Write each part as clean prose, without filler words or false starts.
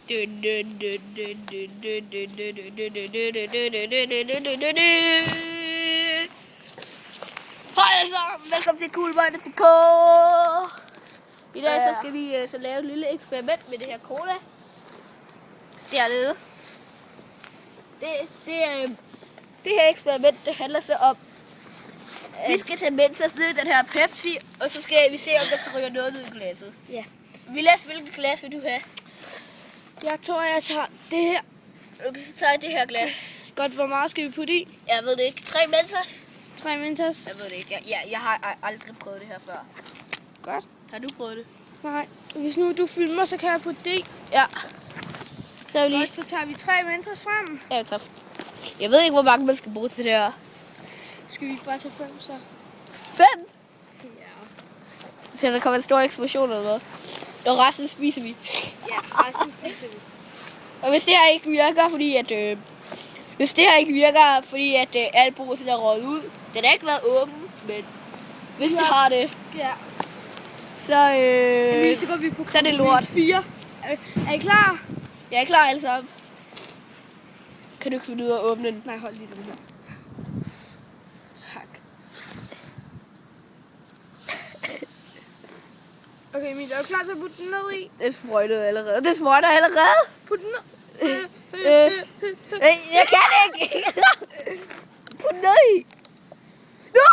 Hej alle sammen, velkommen til Coolminded.dk. I dag så skal vi så lave et lille eksperiment med det her cola. Dernede. Det her eksperiment, det handler så om, vi skal tage Mentos ned i den her Pepsi, og så skal vi se, om der kan ryge noget ned i glasset. Ja. Vilas, hvilket glas vil du have? Jeg tror, jeg tager det her. Okay, så tager jeg det her glas. Godt, hvor meget skal vi putte i? Jeg ved det ikke. 3 Mentos? 3 Mentos. Jeg ved det ikke. Jeg har aldrig prøvet det her før. Godt. Har du prøvet det? Nej. Hvis nu du filmer, så kan jeg putte det i. Ja. Så lige. Godt, så tager vi 3 Mentos frem. Ja, tak. Jeg ved ikke, hvor mange man skal bruge til det her. Skal vi bare tage 5 så? 5? Ja. Så der kommer en stor eksplosion eller hvad? Og resten spiser vi. Ja, resten spiser vi. Og hvis det her ikke virker, fordi at alt brusen er røget ud. Den har ikke været åben, men hvis det har det, Ja. så går vi på så er det lort. 4. Er I klar? Jeg er klar alle sammen. Kan du ikke finde ud af at åbne den? Nej, hold lige den her. Tak. Okay, Emil, er du klar til at putte den ned i? Det sprøjter allerede. Det sprøjter allerede. Put den ned. Jeg kan ikke. Put den ned i. Nu!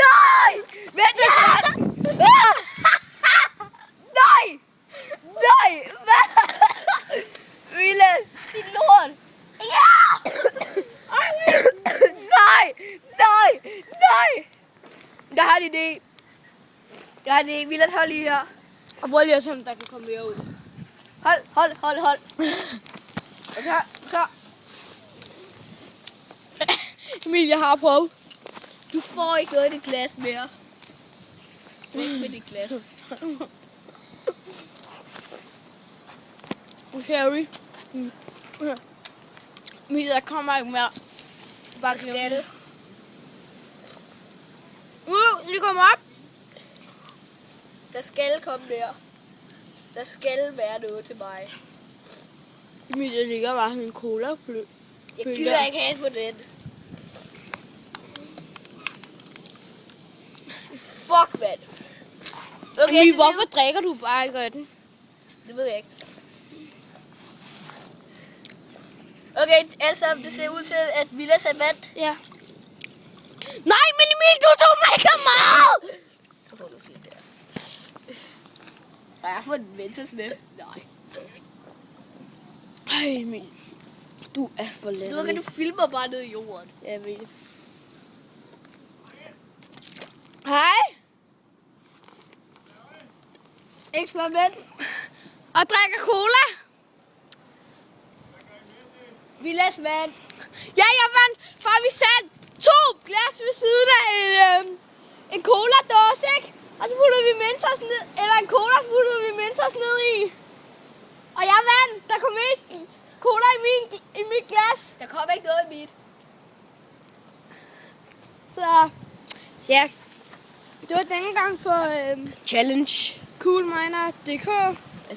Nej! Vent lidt. Nej! Nej! Hvad? Vilas, din lort. Ja! Nej! Nej! Nej! Jeg har en idé. Vilas, hold lige her. Og prøv lige at se, om der kan komme mere ud. Hold. Okay, klar. Emil, jeg har prøvet. Du får ikke noget i dit glas mere. Ikke med dit glas. Harry. Emil, der kommer ikke mere. Bare skal det. Lige kommer op. Der skal komme mere. Der skal være noget til mig. Emil, der ligger bare sådan en cola-pøl. Jeg gider ikke have på den. Fuck, mand. Okay, Emil, hvorfor drikker du bare ikke af den? Det ved jeg ikke. Okay, altså det ser ud til, at Vilas er vandt. Ja. Nej, men Emil, du tog mega meget! Så får du lidt der. Og jeg har fået en Mentos med. Nej. Ej, Emil. Du er for let. Nu kan du filme mig bare ned i jorden. Jeg ved det. Hej. Eksperiment. Og drikker cola? Vilas vand. Ja, jeg vandt, for vi satte 2 glas ved siden af en cola-dåse, ikke? Og så puttede vi Mentos ned, eller en cola, så puttede vi Mentos ned i. Og jeg vandt. Der kom mest cola i mit glas. Der kommer ikke noget i mit. Så ja, det var denne gang for Challenge. Coolminded.dk.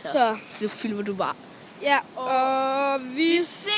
Så filmer du bare. Ja, og vi ses.